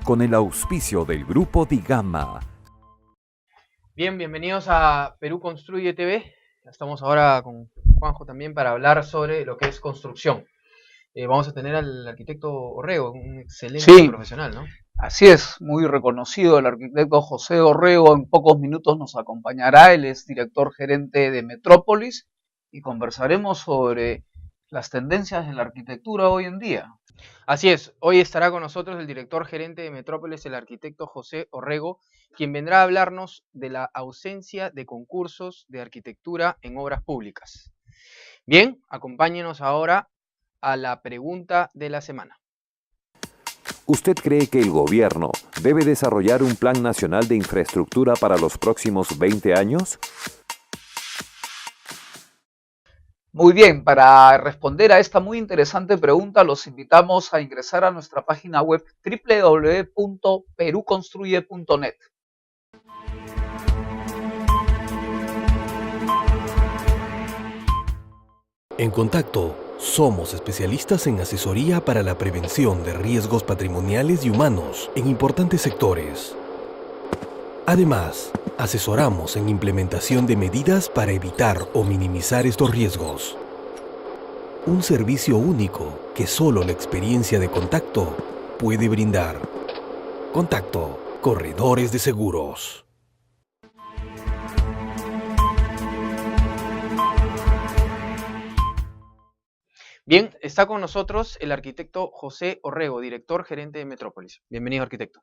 con el auspicio del Grupo Digama. Bien, bienvenidos a Perú Construye TV. Estamos ahora con Juanjo también para hablar sobre lo que es construcción. Vamos a tener al arquitecto Orrego, un excelente profesional, ¿no? Así es, muy reconocido el arquitecto José Orrego. En pocos minutos nos acompañará. Él es director gerente de Metrópolis y conversaremos sobre las tendencias de la arquitectura hoy en día. Así es, hoy estará con nosotros el director gerente de Metrópolis, el arquitecto José Orrego, quien vendrá a hablarnos de la ausencia de concursos de arquitectura en obras públicas. Bien, acompáñenos ahora a la pregunta de la semana. ¿Usted cree que el gobierno debe desarrollar un plan nacional de infraestructura para los próximos 20 años? Muy bien, para responder a esta muy interesante pregunta los invitamos a ingresar a nuestra página web www.peruconstruye.net. En Contacto, somos especialistas en asesoría para la prevención de riesgos patrimoniales y humanos en importantes sectores. Además, asesoramos en implementación de medidas para evitar o minimizar estos riesgos. Un servicio único que solo la experiencia de Contacto puede brindar. Contacto, corredores de seguros. Bien, está con nosotros el arquitecto José Orrego, director gerente de Metrópolis. Bienvenido, arquitecto.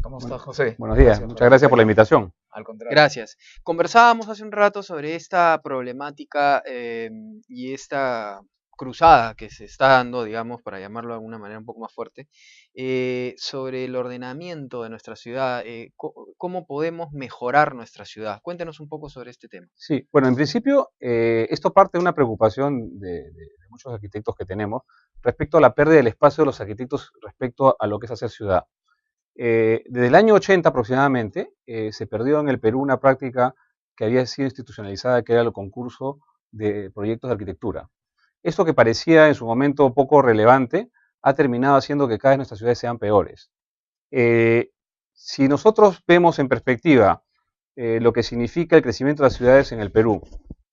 ¿Cómo estás, José? Buenos días, muchas gracias por la invitación. Al contrario. Gracias. Conversábamos hace un rato sobre esta problemática y esta cruzada que se está dando, digamos, para llamarlo de alguna manera un poco más fuerte, sobre el ordenamiento de nuestra ciudad, cómo podemos mejorar nuestra ciudad. Cuéntenos un poco sobre este tema. Sí, bueno, en principio esto parte de una preocupación de muchos arquitectos que tenemos respecto a la pérdida del espacio de los arquitectos respecto a lo que es hacer ciudad. Desde el año 80 aproximadamente se perdió en el Perú una práctica que había sido institucionalizada, que era el concurso de proyectos de arquitectura. Esto que parecía en su momento poco relevante ha terminado haciendo que cada vez nuestras ciudades sean peores. Si nosotros vemos en perspectiva lo que significa el crecimiento de las ciudades en el Perú,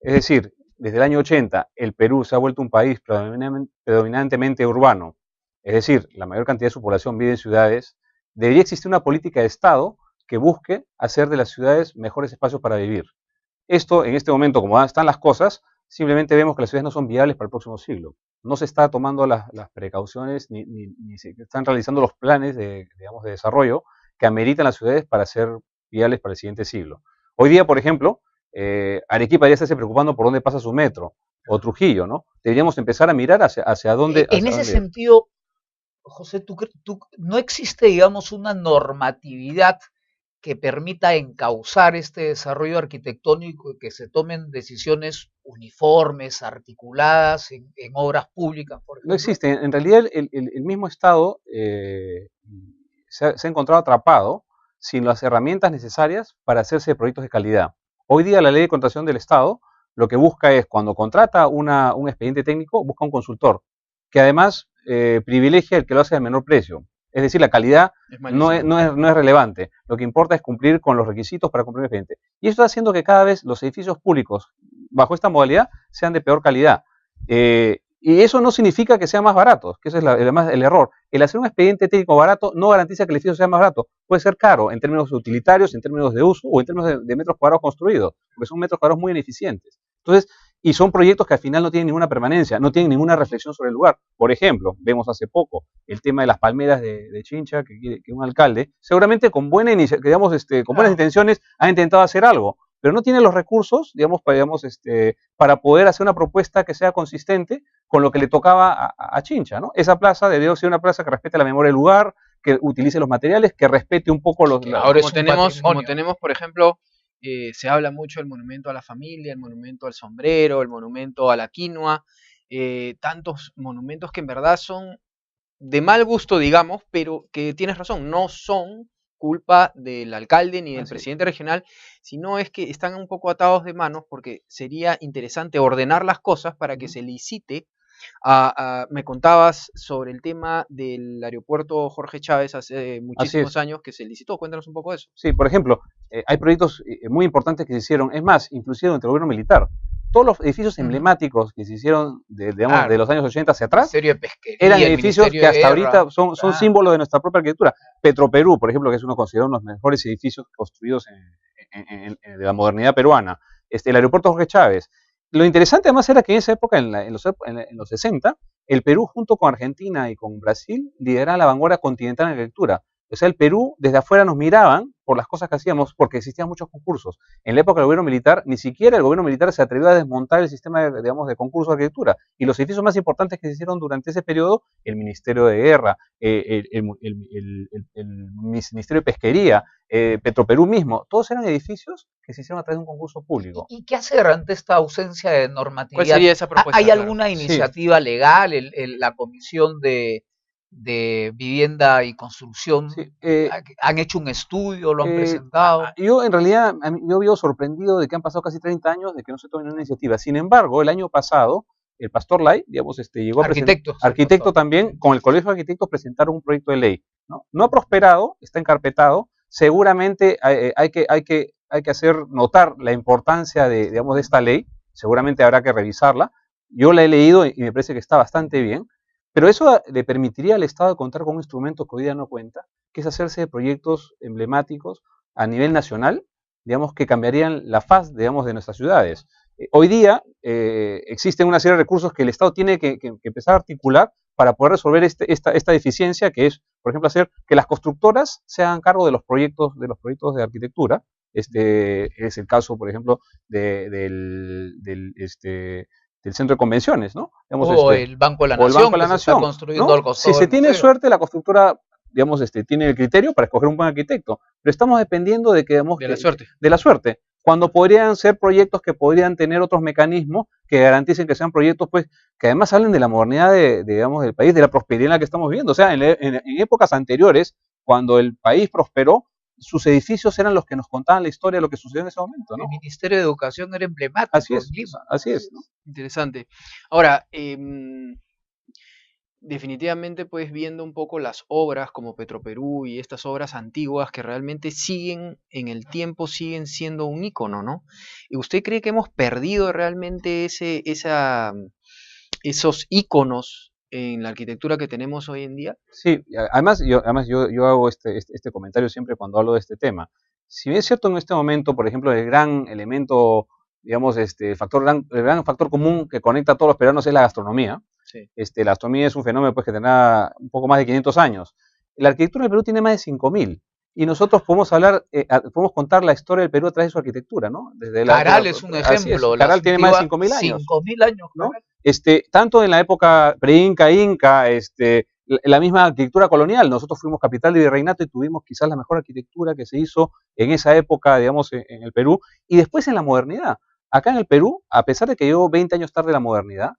es decir, desde el año 80 el Perú se ha vuelto un país predominantemente urbano, es decir, la mayor cantidad de su población vive en ciudades. Debería existir una política de Estado que busque hacer de las ciudades mejores espacios para vivir. Esto, en este momento, como están las cosas, simplemente vemos que las ciudades no son viables para el próximo siglo. No se está tomando las precauciones ni se están realizando los planes de desarrollo que ameritan las ciudades para ser viables para el siguiente siglo. Hoy día, por ejemplo, Arequipa ya está preocupando por dónde pasa su metro, o Trujillo, ¿no? Deberíamos empezar a mirar hacia dónde. En ese sentido, José, ¿no existe, digamos, una normatividad que permita encauzar este desarrollo arquitectónico y que se tomen decisiones uniformes, articuladas en obras públicas, por ejemplo? No existe. En realidad, el mismo Estado se ha encontrado atrapado sin las herramientas necesarias para hacerse proyectos de calidad. Hoy día la ley de contratación del Estado lo que busca es, cuando contrata un expediente técnico, busca un consultor, que además privilegia el que lo hace al menor precio. Es decir, la calidad no es relevante. Lo que importa es cumplir con los requisitos para cumplir el expediente. Y esto está haciendo que cada vez los edificios públicos, bajo esta modalidad, sean de peor calidad. Y eso no significa que sean más baratos, que ese es el error. El hacer un expediente técnico barato no garantiza que el edificio sea más barato. Puede ser caro en términos utilitarios, en términos de uso o en términos de metros cuadrados construidos, porque son metros cuadrados muy ineficientes. Entonces, y son proyectos que al final no tienen ninguna permanencia, no tienen ninguna reflexión sobre el lugar. Por ejemplo, vemos hace poco el tema de las palmeras de Chincha, que un alcalde, seguramente con buenas intenciones, ha intentado hacer algo, pero no tiene los recursos, para poder hacer una propuesta que sea consistente con lo que le tocaba a Chincha, ¿no? Esa plaza debió ser una plaza que respete la memoria del lugar, que utilice los materiales, que respete un poco los... Ahora como tenemos, por ejemplo, se habla mucho del monumento a la familia, el monumento al sombrero, el monumento a la quinoa, tantos monumentos que en verdad son de mal gusto, digamos, pero que tienes razón, no son culpa del alcalde ni del presidente regional, sino es que están un poco atados de manos porque sería interesante ordenar las cosas para que se licite Me contabas sobre el tema del aeropuerto Jorge Chávez hace Así muchísimos es. años que se licitó. Cuéntanos un poco de eso. Sí, por ejemplo, hay proyectos muy importantes que se hicieron, es más, inclusive durante el gobierno militar. Todos los edificios Ujú. emblemáticos que se hicieron digamos, Claro. de los años 80 hacia atrás, Ministerio de Pesquería, eran el edificios Ministerio que de hasta Guerra. ahorita son Claro. símbolos de nuestra propia arquitectura. Petroperú, por ejemplo, que es uno considerado uno de los mejores edificios construidos de la modernidad peruana. El aeropuerto Jorge Chávez. Lo interesante además era que en esa época, en los 60, el Perú junto con Argentina y con Brasil lideraba la vanguardia continental en arquitectura. O sea, el Perú desde afuera nos miraban por las cosas que hacíamos porque existían muchos concursos. En la época del gobierno militar, ni siquiera el gobierno militar se atrevió a desmontar el sistema de concursos de arquitectura. Y los edificios más importantes que se hicieron durante ese periodo, el Ministerio de Guerra, el Ministerio de Pesquería, Petroperú mismo, todos eran edificios que se hicieron a través de un concurso público. ¿Y qué hacer ante esta ausencia de ¿Cuál normatividad? sería esa propuesta? ¿Hay Claro. alguna iniciativa legal? La Comisión de Vivienda y Construcción Sí, han hecho un estudio, lo han Eh, presentado. Yo en realidad, yo vivo sorprendido de que han pasado casi 30 años de que no se tome ninguna iniciativa. Sin embargo, el año pasado, el Pastor Lai, digamos, llegó a presentar, arquitecto también, con el Colegio de Arquitectos presentaron un proyecto de ley. No ha prosperado, está encarpetado. Seguramente hay que hacer notar la importancia de esta ley. Seguramente habrá que revisarla. Yo la he leído y me parece que está bastante bien. Pero eso le permitiría al Estado contar con un instrumento que hoy día no cuenta, que es hacerse de proyectos emblemáticos a nivel nacional, digamos, que cambiarían la faz, digamos, de nuestras ciudades. Hoy día existen una serie de recursos que el Estado tiene que empezar a articular para poder resolver esta deficiencia, que es, por ejemplo, hacer que las constructoras se hagan cargo de los proyectos de arquitectura. Es el caso, por ejemplo, del centro de convenciones, ¿no? Digamos, el Banco de la Nación, que se está construyendo al costado. Si se tiene suerte, la constructora, digamos, tiene el criterio para escoger un buen arquitecto, pero estamos dependiendo de que, digamos, de la suerte, cuando podrían ser proyectos que podrían tener otros mecanismos que garanticen que sean proyectos, pues, que además hablen de la modernidad digamos, del país, de la prosperidad en la que estamos viviendo. O sea, en épocas anteriores, cuando el país prosperó, sus edificios eran los que nos contaban la historia de lo que sucedió en ese momento, ¿no? El Ministerio de Educación era emblemático. Así es, ¿no? Interesante. Ahora, definitivamente, pues viendo un poco las obras como Petroperú y estas obras antiguas que realmente siguen en el tiempo, siguen siendo un ícono, ¿no? ¿Y usted cree que hemos perdido realmente esos íconos en la arquitectura que tenemos hoy en día? Sí, además yo hago este comentario siempre cuando hablo de este tema. Si bien es cierto en este momento, por ejemplo, el gran elemento, digamos, el gran factor común que conecta a todos los peruanos es la gastronomía. Sí. La gastronomía es un fenómeno pues, que tendrá un poco más de 500 años. La arquitectura del Perú tiene más de 5.000. Y nosotros podemos contar la historia del Perú a través de su arquitectura, ¿no? Caral es un ejemplo. Caral tiene más de 5.000 años. 5.000 años, ¿no? Tanto en la época pre-Inca, la misma arquitectura colonial. Nosotros fuimos capital de virreinato y tuvimos quizás la mejor arquitectura que se hizo en esa época, digamos, en el Perú. Y después en la modernidad. Acá en el Perú, a pesar de que llegó 20 años tarde la modernidad,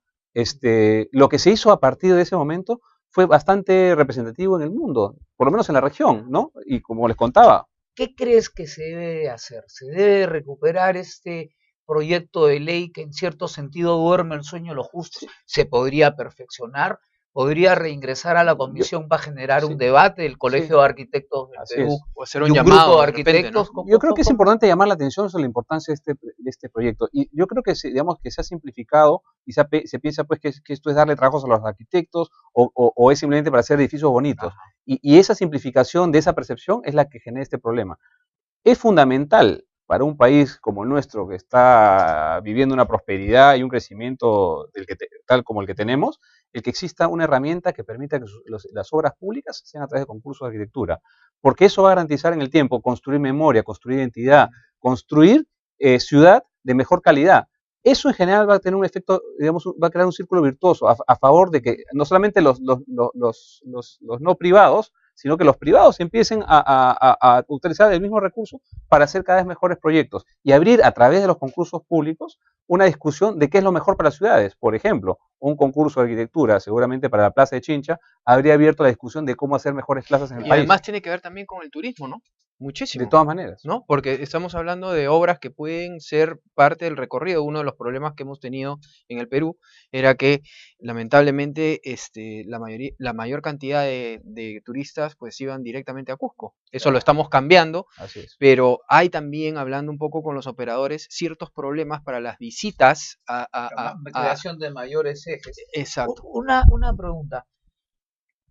lo que se hizo a partir de ese momento fue bastante representativo en el mundo, por lo menos en la región, ¿no? Y como les contaba. ¿Qué crees que se debe hacer? ¿Se debe recuperar este proyecto de ley que en cierto sentido duerme el sueño de los justos? ¿Se podría perfeccionar? ¿Podría reingresar a la comisión para generar un debate del Colegio de Arquitectos del Perú? O hacer un llamado grupo de arquitectos. Repente, ¿no? Yo creo que es importante llamar la atención sobre la importancia de este proyecto. Y yo creo que, digamos, que se ha simplificado y se piensa pues que esto es darle trabajos a los arquitectos o es simplemente para hacer edificios bonitos. Y esa simplificación de esa percepción es la que genera este problema. Es fundamental para un país como el nuestro, que está viviendo una prosperidad y un crecimiento tal como el que tenemos, el que exista una herramienta que permita que las obras públicas sean a través de concursos de arquitectura. Porque eso va a garantizar en el tiempo construir memoria, construir identidad, construir ciudad de mejor calidad. Eso en general va a tener un efecto, digamos, va a crear un círculo virtuoso a favor de que no solamente los no privados, sino que los privados empiecen a utilizar el mismo recurso para hacer cada vez mejores proyectos y abrir a través de los concursos públicos una discusión de qué es lo mejor para las ciudades. Por ejemplo, un concurso de arquitectura, seguramente para la Plaza de Chincha, habría abierto la discusión de cómo hacer mejores plazas en el país. Y además tiene que ver también con el turismo, ¿no? Muchísimo. De todas maneras. ¿No? Porque estamos hablando de obras que pueden ser parte del recorrido. Uno de los problemas que hemos tenido en el Perú era que lamentablemente la mayor cantidad de turistas pues iban directamente a Cusco. Eso lo estamos cambiando, Así es. pero hay también, hablando un poco con los operadores, ciertos problemas para las visitas a creación de mayores ejes. Exacto. Una pregunta.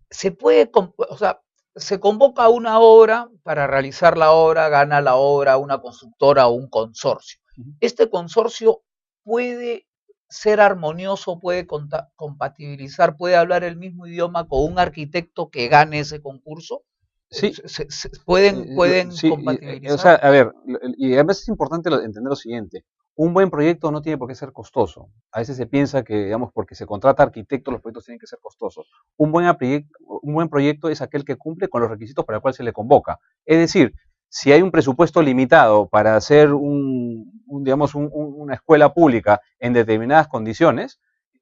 ¿Se puede, o sea, se convoca una obra para realizar la obra, gana la obra una constructora o un consorcio? ¿Este consorcio puede ser armonioso, puede compatibilizar, puede hablar el mismo idioma con un arquitecto que gane ese concurso? Sí. ¿Pueden Sí, compatibilizar? o sea, a ver, y además es importante entender lo siguiente. Un buen proyecto no tiene por qué ser costoso. A veces se piensa que, digamos, porque se contrata arquitectos, los proyectos tienen que ser costosos. Un buen proyecto es aquel que cumple con los requisitos para el cual se le convoca. Es decir, si hay un presupuesto limitado para hacer una escuela pública en determinadas condiciones,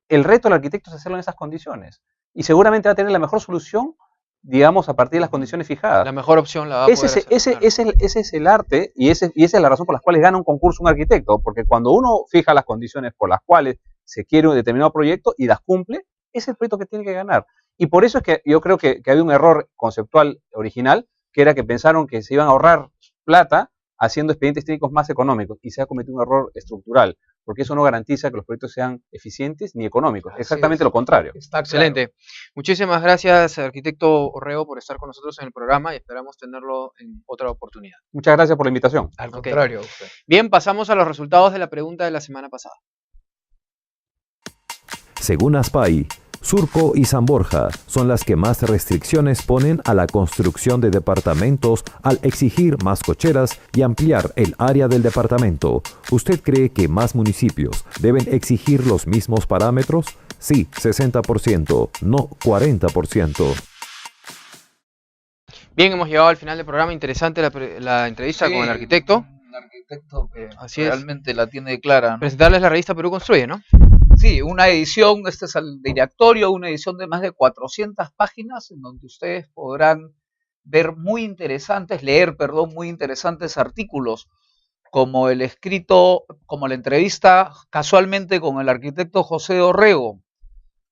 el reto del arquitecto es hacerlo en esas condiciones. Y seguramente va a tener la mejor solución, digamos, a partir de las condiciones fijadas. La mejor opción la va a poder hacer. Ese es el arte y esa es la razón por la cual gana un concurso un arquitecto, porque cuando uno fija las condiciones por las cuales se quiere un determinado proyecto y las cumple, es el proyecto que tiene que ganar. Y por eso es que yo creo que había un error conceptual original, que era que pensaron que se iban a ahorrar plata haciendo expedientes técnicos más económicos, y se ha cometido un error estructural, porque eso no garantiza que los proyectos sean eficientes ni económicos, exactamente lo contrario. Está Excelente. claro. Muchísimas gracias, arquitecto Orrego, por estar con nosotros en el programa y esperamos tenerlo en otra oportunidad. Muchas gracias por la invitación. Al contrario. Bien, pasamos a los resultados de la pregunta de la semana pasada. Según ASPAI, Surco y San Borja son las que más restricciones ponen a la construcción de departamentos al exigir más cocheras y ampliar el área del departamento. ¿Usted cree que más municipios deben exigir los mismos parámetros? Sí, 60%, no 40%. Bien, hemos llegado al final del programa. Interesante la entrevista con el arquitecto. Un arquitecto que Así realmente la tiene clara, ¿no? Presentarles la revista Perú Construye, ¿no? Sí, una edición, este es el directorio, una edición de más de 400 páginas en donde ustedes podrán leer muy interesantes artículos, como el escrito, como la entrevista casualmente con el arquitecto José Orrego,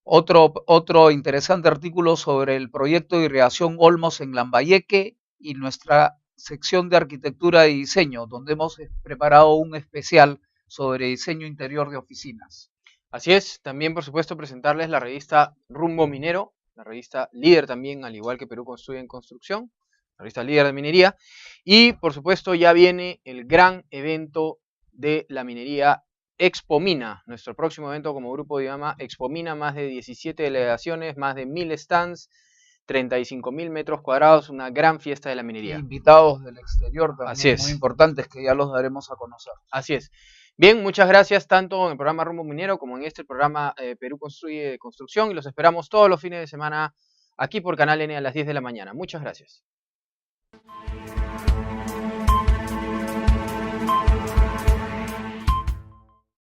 otro interesante artículo sobre el proyecto de irrigación Olmos en Lambayeque y nuestra sección de arquitectura y diseño, donde hemos preparado un especial sobre diseño interior de oficinas. Así es, también por supuesto presentarles la revista Rumbo Minero, la revista líder también, al igual que Perú Construye en Construcción, la revista líder de minería, y por supuesto ya viene el gran evento de la minería Expo Mina, nuestro próximo evento como grupo de llama Expo Mina, más de 17 delegaciones, más de 1000 stands, 35.000 metros cuadrados, una gran fiesta de la minería. Invitados del exterior también, Así es. muy importantes, que ya los daremos a conocer. Así es. Bien, muchas gracias tanto en el programa Rumbo Minero como en este programa Perú Construye de Construcción, y los esperamos todos los fines de semana aquí por Canal N a las 10 de la mañana. Muchas gracias.